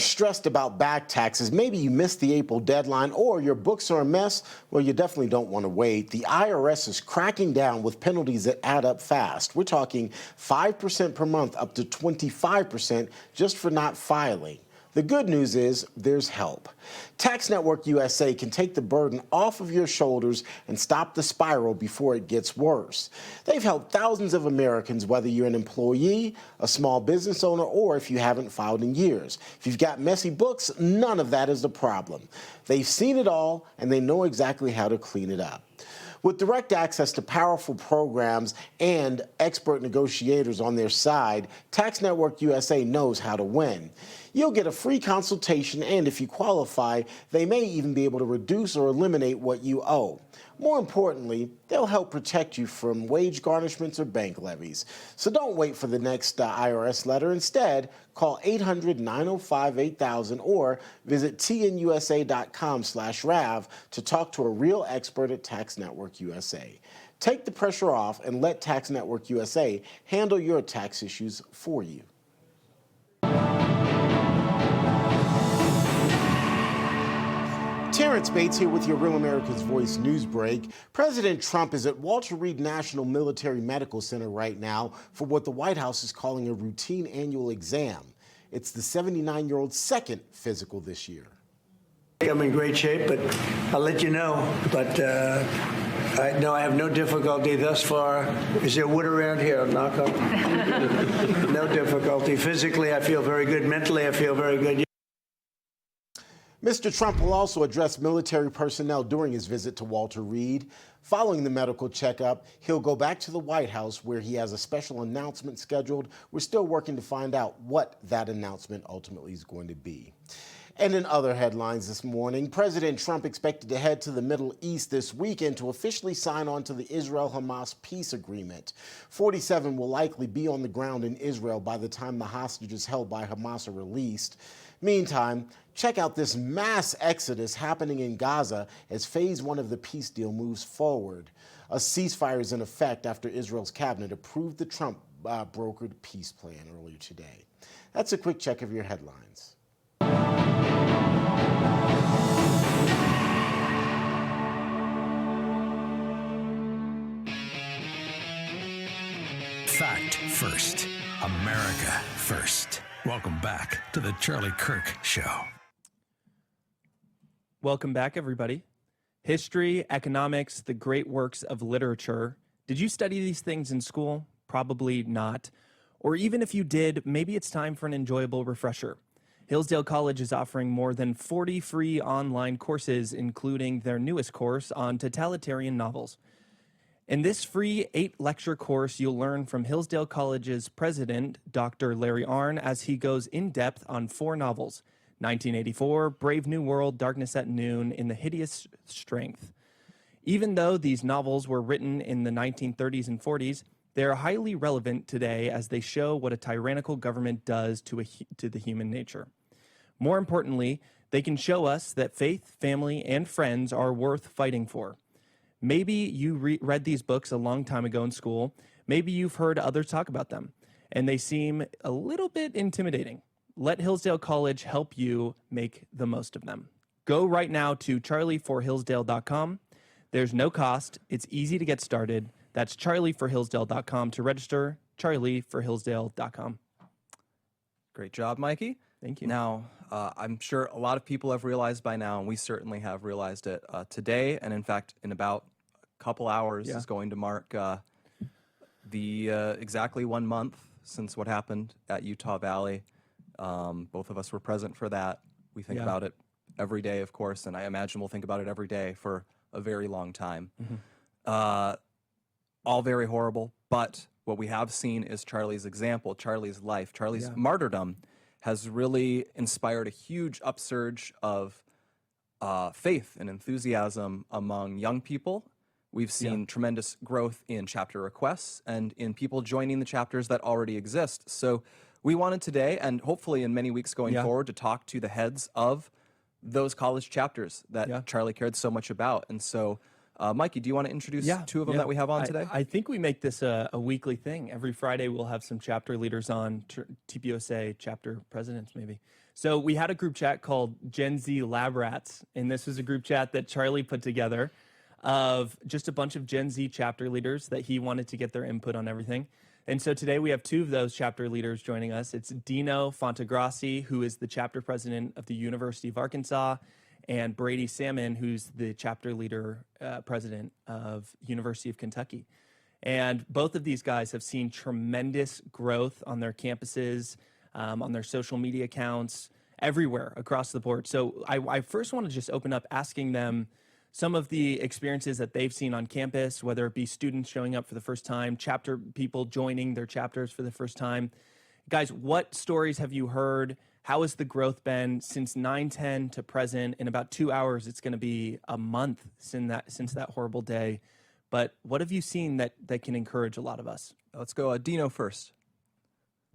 Stressed about back taxes, maybe you missed the April deadline or your books are a mess, well, you definitely don't want to wait. The IRS is cracking down with penalties that add up fast. We're talking 5% per month up to 25% just for not filing. The good news is there's help. Tax Network USA can take the burden off of your shoulders and stop the spiral before it gets worse. They've helped thousands of Americans, whether you're an employee, a small business owner, or if you haven't filed in years. If you've got messy books, none of that is the problem. They've seen it all, and they know exactly how to clean it up. With direct access to powerful programs and expert negotiators on their side, Tax Network USA knows how to win. You'll get a free consultation, and if you qualify, they may even be able to reduce or eliminate what you owe. More importantly, they'll help protect you from wage garnishments or bank levies. So don't wait for the next IRS letter. Instead, call 800-905-8000 or visit tnusa.com/RAV to talk to a real expert at Tax Network USA. Take the pressure off and let Tax Network USA handle your tax issues for you. Terrence Bates here with your Real America's Voice Newsbreak. President Trump is at Walter Reed National Military Medical Center right now for what the White House is calling a routine annual exam. It's the 79-year-old's second physical this year. I'm in great shape, but I'll let you know. But I have no difficulty thus far. Is there wood around here? I'll knock on. No difficulty. Physically, I feel very good. Mentally, I feel very good. Mr. Trump will also address military personnel during his visit to Walter Reed. Following the medical checkup, he'll go back to the White House where he has a special announcement scheduled. We're still working to find out what that announcement ultimately is going to be. And in other headlines this morning, President Trump expected to head to the Middle East this weekend to officially sign on to the Israel-Hamas peace agreement. 47 will likely be on the ground in Israel by the time the hostages held by Hamas are released. Meantime, check out this mass exodus happening in Gaza as phase 1 of the peace deal moves forward. A ceasefire is in effect after Israel's cabinet approved the Trump-brokered peace plan earlier today. That's a quick check of your headlines. Fact first. America first. Welcome back to the Charlie Kirk Show. Welcome back, everybody. History, economics, the great works of literature. Did you study these things in school? Probably not. Or even if you did, maybe it's time for an enjoyable refresher. Hillsdale College is offering more than 40 free online courses, including their newest course on totalitarian novels. In this free 8-lecture course, you'll learn from Hillsdale College's president, Dr. Larry Arnn, as he goes in-depth on 4 novels: 1984, Brave New World, Darkness at Noon, and The Hideous Strength. Even though these novels were written in the 1930s and 40s, they are highly relevant today as they show what a tyrannical government does to the human nature. More importantly, they can show us that faith, family, and friends are worth fighting for. Maybe you read these books a long time ago in school. Maybe you've heard others talk about them, and they seem a little bit intimidating. Let Hillsdale College help you make the most of them. Go right now to charlieforhillsdale.com. There's no cost. It's easy to get started. That's charlieforhillsdale.com to register, charlieforhillsdale.com. Great job, Mikey. Thank you. Now, I'm sure a lot of people have realized by now, and we certainly have realized it today, and in fact, in about a couple hours is going to mark the exactly 1 month since what happened at Utah Valley. Both of us were present for that. We think about it every day, of course, and I imagine we'll think about it every day for a very long time. Mm-hmm. All very horrible, but what we have seen is Charlie's example, Charlie's life, Charlie's martyrdom has really inspired a huge upsurge of faith and enthusiasm among young people. We've seen tremendous growth in chapter requests and in people joining the chapters that already exist. So we wanted today, and hopefully in many weeks going forward, to talk to the heads of those college chapters that Charlie cared so much about. And so Mikey, do you want to introduce two of them that we have on today? I think we make this a weekly thing. Every Friday we'll have some chapter leaders on, TPUSA chapter presidents maybe. So we had a group chat called Gen Z Lab Rats, and this was a group chat that Charlie put together of just a bunch of Gen Z chapter leaders that he wanted to get their input on everything. And so today we have two of those chapter leaders joining us. It's Dino Fontegrassi, who is the chapter president of the University of Arkansas, and Brady Salmon, who's the chapter leader president of University of Kentucky. And both of these guys have seen tremendous growth on their campuses, on their social media accounts, everywhere across the board. So I first want to just open up asking them some of the experiences that they've seen on campus, whether it be students showing up for the first time, chapter people joining their chapters for the first time. Guys, what stories have you heard? How has the growth been since 9/10 to present? In about 2 hours, it's going to be a month since that horrible day. But what have you seen that can encourage a lot of us? Let's go Dino first.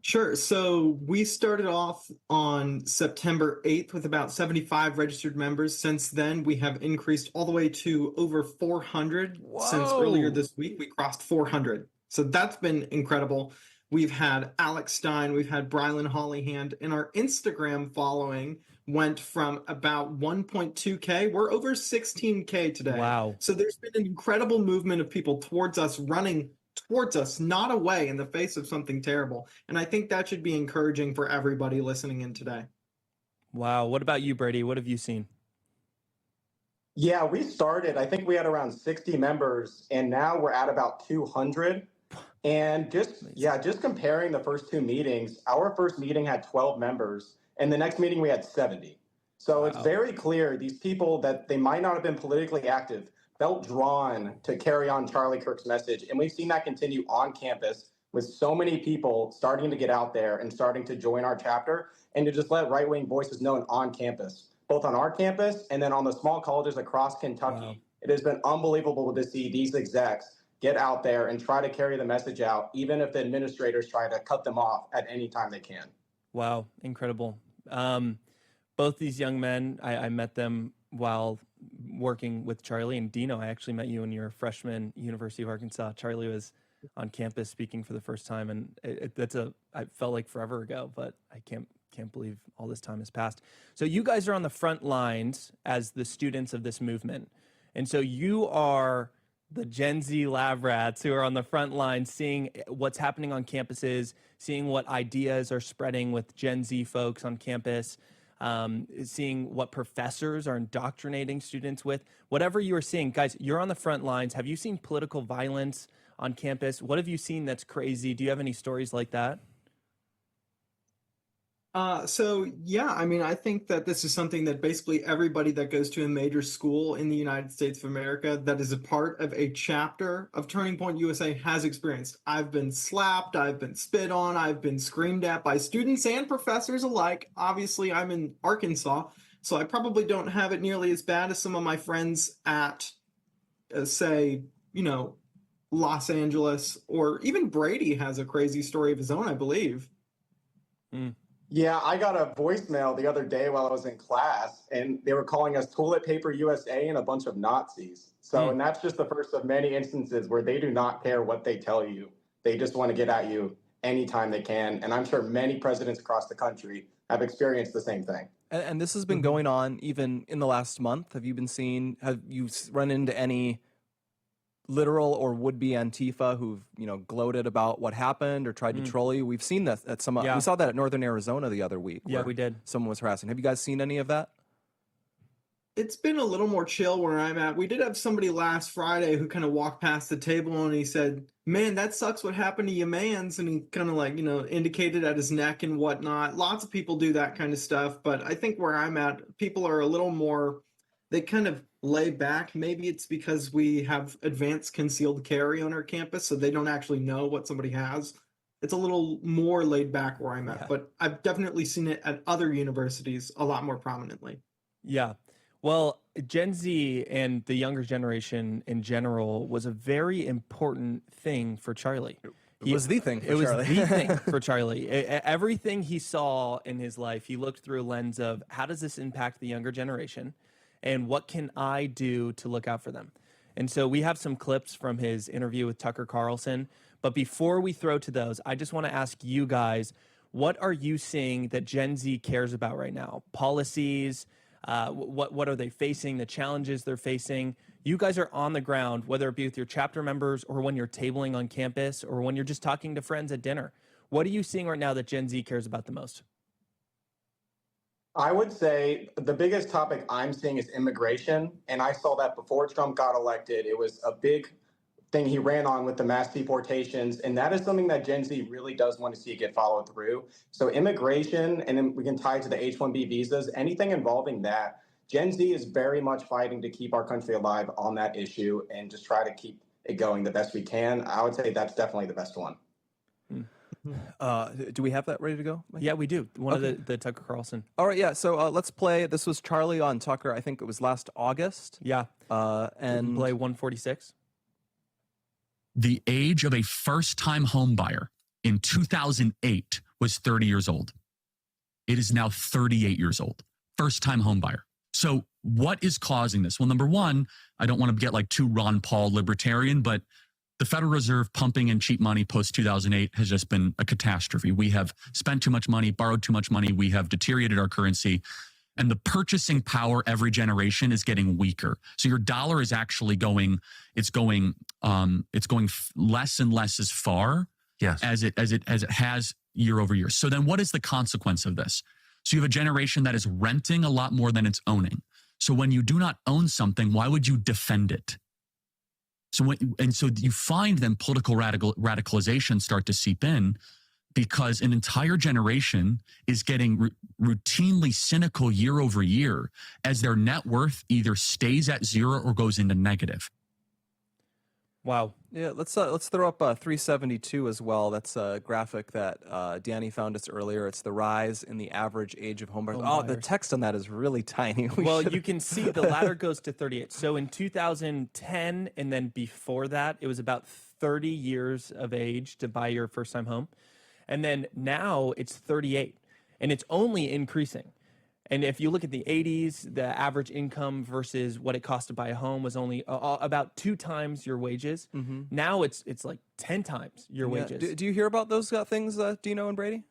Sure. So we started off on September 8th with about 75 registered members. Since then, we have increased all the way to over 400. Since earlier this week. We crossed 400. So that's been incredible. We've had Alex Stein, we've had Brylan Hollyhand, and our Instagram following went from about 1.2K. We're over 16K today. Wow. So there's been an incredible movement of people towards us, running towards us, not away in the face of something terrible. And I think that should be encouraging for everybody listening in today. Wow. What about you, Brady? What have you seen? Yeah, we started, I think we had around 60 members, and now we're at about 200. And just comparing the first two meetings, our first meeting had 12 members, and the next meeting we had 70. So It's very clear these people that they might not have been politically active felt drawn to carry on Charlie Kirk's message. And we've seen that continue on campus with so many people starting to get out there and starting to join our chapter and to just let right-wing voices known on campus, both on our campus and then on the small colleges across Kentucky. Wow. It has been unbelievable to see these execs get out there and try to carry the message out, even if the administrators try to cut them off at any time they can. Wow, incredible. Both these young men, I met them while working with Charlie, and Dino, I actually met you when you were a freshman, University of Arkansas. Charlie was on campus speaking for the first time, and I felt like forever ago, but I can't believe all this time has passed. So you guys are on the front lines as the students of this movement. And so you are the Gen Z lab rats who are on the front line, seeing what's happening on campuses, seeing what ideas are spreading with Gen Z folks on campus, seeing what professors are indoctrinating students with. Whatever you are seeing, guys, you're on the front lines. Have you seen political violence on campus? What have you seen that's crazy? Do you have any stories like that? I think that this is something that basically everybody that goes to a major school in the United States of America that is a part of a chapter of Turning Point USA has experienced. I've been slapped, I've been spit on, I've been screamed at by students and professors alike. Obviously, I'm in Arkansas, so I probably don't have it nearly as bad as some of my friends at, Los Angeles, or even Brady has a crazy story of his own, I believe. Yeah, I got a voicemail the other day while I was in class, and they were calling us Toilet Paper USA and a bunch of Nazis. So, and that's just the first of many instances where they do not care what they tell you. They just want to get at you anytime they can. And I'm sure many presidents across the country have experienced the same thing. And this has been going on even in the last month. Have you run into any literal or would-be Antifa who've gloated about what happened or tried to troll you? We've seen that at some. We saw that at Northern Arizona the other week. Yeah, we did. Someone was harassing. Have you guys seen any of that? It's been a little more chill where I'm at. We did have somebody last Friday who kind of walked past the table and he said, "Man, that sucks what happened to your mans." And he kind of indicated at his neck and whatnot. Lots of people do that kind of stuff. But I think where I'm at, people are a little more, they kind of lay back. Maybe it's because we have advanced concealed carry on our campus, so they don't actually know what somebody has. It's a little more laid back where I'm at, but I've definitely seen it at other universities a lot more prominently. Yeah. Well, Gen Z and the younger generation in general was a very important thing for Charlie. It was the thing for Charlie. Charlie. Was the thing for Charlie. Everything he saw in his life, he looked through a lens of how does this impact the younger generation? And what can I do to look out for them? And so we have some clips from his interview with Tucker Carlson. But before we throw to those, I just want to ask you guys, what are you seeing that Gen Z cares about right now? Policies, what are they facing, the challenges they're facing? You guys are on the ground, whether it be with your chapter members or when you're tabling on campus or when you're just talking to friends at dinner. What are you seeing right now that Gen Z cares about the most? I would say the biggest topic I'm seeing is immigration. And I saw that before Trump got elected. It was a big thing he ran on with the mass deportations. And that is something that Gen Z really does want to see get followed through. So immigration, and then we can tie it to the H-1B visas, anything involving that. Gen Z is very much fighting to keep our country alive on that issue and just try to keep it going the best we can. I would say that's definitely the best one. Do we have that ready to go, Mike? Yeah, we do. One of the Tucker Carlson. All right, yeah. So let's play. This was Charlie on Tucker. I think it was last August. Yeah. And play 146. The age of a first-time home buyer in 2008 was 30 years old. It is now 38 years old. First-time home buyer. So what is causing this? Well, number one, I don't want to get like too Ron Paul libertarian, but the Federal Reserve pumping in cheap money post-2008 has just been a catastrophe. We have spent too much money, borrowed too much money. We have deteriorated our currency. And the purchasing power every generation is getting weaker. So your dollar is actually going less and less as far as it has year over year. So then what is the consequence of this? So you have a generation that is renting a lot more than it's owning. So when you do not own something, why would you defend it? So you find then political radicalization start to seep in, because an entire generation is getting routinely cynical year over year as their net worth either stays at zero or goes into negative. Wow. Yeah, let's throw up 372 as well. That's a graphic that Danny found us earlier. It's the rise in the average age of home buyers. Oh, the text on that is really tiny. Well, you can see the ladder goes to 38. So in 2010, and then before that, it was about 30 years of age to buy your first-time home. And then now it's 38, and it's only increasing. And if you look at the 80s, the average income versus what it cost to buy a home was only about 2 times your wages. Mm-hmm. Now it's like 10 times your wages. Do you hear about those things, Dino and Brady?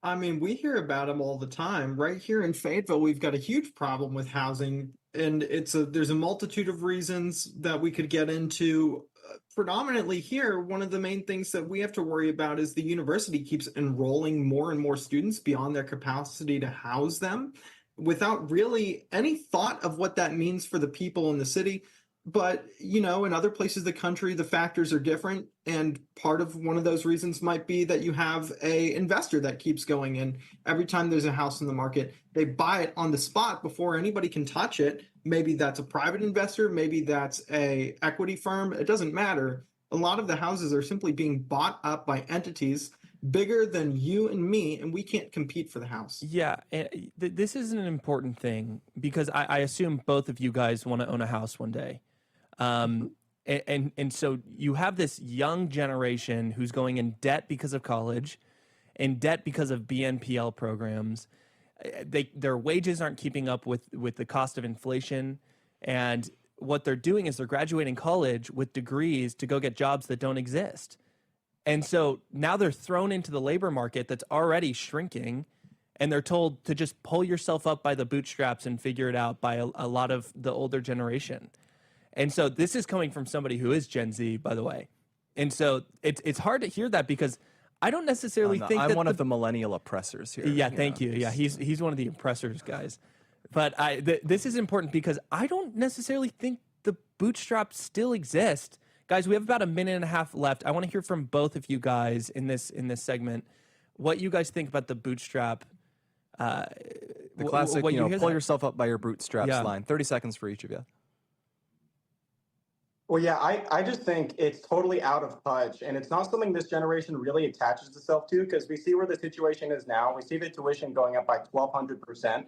I mean, we hear about them all the time. Right here in Fayetteville, we've got a huge problem with housing, and there's a multitude of reasons that we could get into. Predominantly here, one of the main things that we have to worry about is the university keeps enrolling more and more students beyond their capacity to house them without really any thought of what that means for the people in the city. But, in other places of the country, the factors are different. And part of one of those reasons might be that you have an investor that keeps going in. Every time there's a house in the market, they buy it on the spot before anybody can touch it. Maybe that's a private investor. Maybe that's a equity firm. It doesn't matter. A lot of the houses are simply being bought up by entities bigger than you and me, and we can't compete for the house. Yeah, and this is an important thing because I assume both of you guys want to own a house one day. And so you have this young generation who's going in debt because of college, in debt because of BNPL programs. Their wages aren't keeping up with the cost of inflation, and what they're doing is they're graduating college with degrees to go get jobs that don't exist. And so now they're thrown into the labor market that's already shrinking, and they're told to just pull yourself up by the bootstraps and figure it out by a lot of the older generation. And so this is coming from somebody who is Gen Z, by the way. And so it's hard to hear that because I don't necessarily think I'm that one of the millennial oppressors here. Yeah, thank you. Yeah, he's one of the oppressors, guys. But this is important because I don't necessarily think the bootstraps still exist. Guys, we have about a minute and a half left. I want to hear from both of you guys in this segment what you guys think about the bootstrap. The classic, pull yourself up by your bootstraps line. 30 seconds for each of you. Well, yeah, I just think it's totally out of touch, and it's not something this generation really attaches itself to, because we see where the situation is now. We see the tuition going up by 1,200%,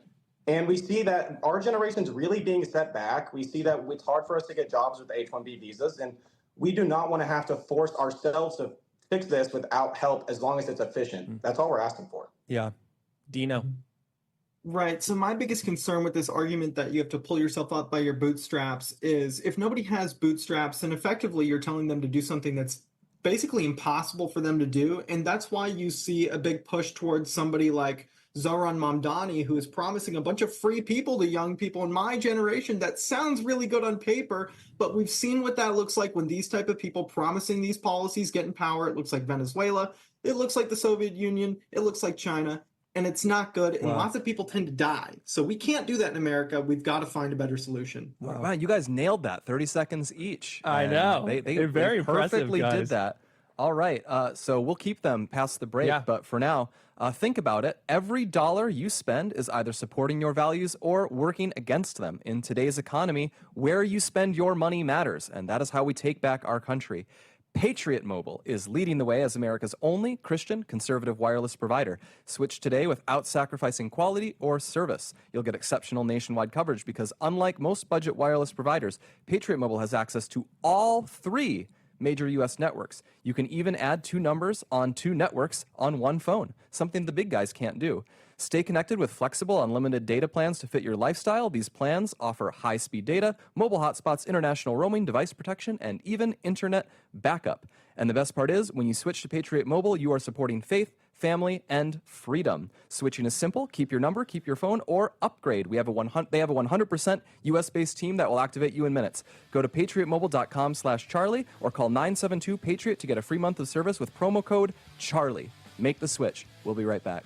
and we see that our generation's really being set back. We see that it's hard for us to get jobs with H-1B visas, and we do not want to have to force ourselves to fix this without help as long as it's efficient. That's all we're asking for. Yeah. Dino? Right. So my biggest concern with this argument that you have to pull yourself up by your bootstraps is if nobody has bootstraps, then effectively you're telling them to do something that's basically impossible for them to do. And that's why you see a big push towards somebody like Zoran Mamdani, who is promising a bunch of free people to young people in my generation. That sounds really good on paper, but we've seen what that looks like when these type of people promising these policies get in power. It looks like Venezuela. It looks like the Soviet Union. It looks like China. And it's not good, and lots of people tend to die. So we can't do that in America. We've got to find a better solution. Wow, you guys nailed that. 30 seconds each. I And know. They're very perfectly impressive, did guys. that. All right. So we'll keep them past the break. Yeah. But for now, think about it. Every dollar you spend is either supporting your values or working against them. In today's economy, where you spend your money matters. And that is how we take back our country. Patriot Mobile is leading the way as America's only Christian conservative wireless provider. Switch today without sacrificing quality or service. You'll get exceptional nationwide coverage because unlike most budget wireless providers, Patriot Mobile has access to all 3 major U.S. networks. You can even add 2 numbers on 2 networks on one phone, something the big guys can't do. Stay connected with flexible, unlimited data plans to fit your lifestyle. These plans offer high-speed data, mobile hotspots, international roaming, device protection, and even internet backup. And the best part is, when you switch to Patriot Mobile, you are supporting faith, family, and freedom. Switching is simple. Keep your number, keep your phone, or upgrade. They have a 100% U.S.-based team that will activate you in minutes. Go to patriotmobile.com/Charlie or call 972-PATRIOT to get a free month of service with promo code CHARLIE. Make the switch. We'll be right back.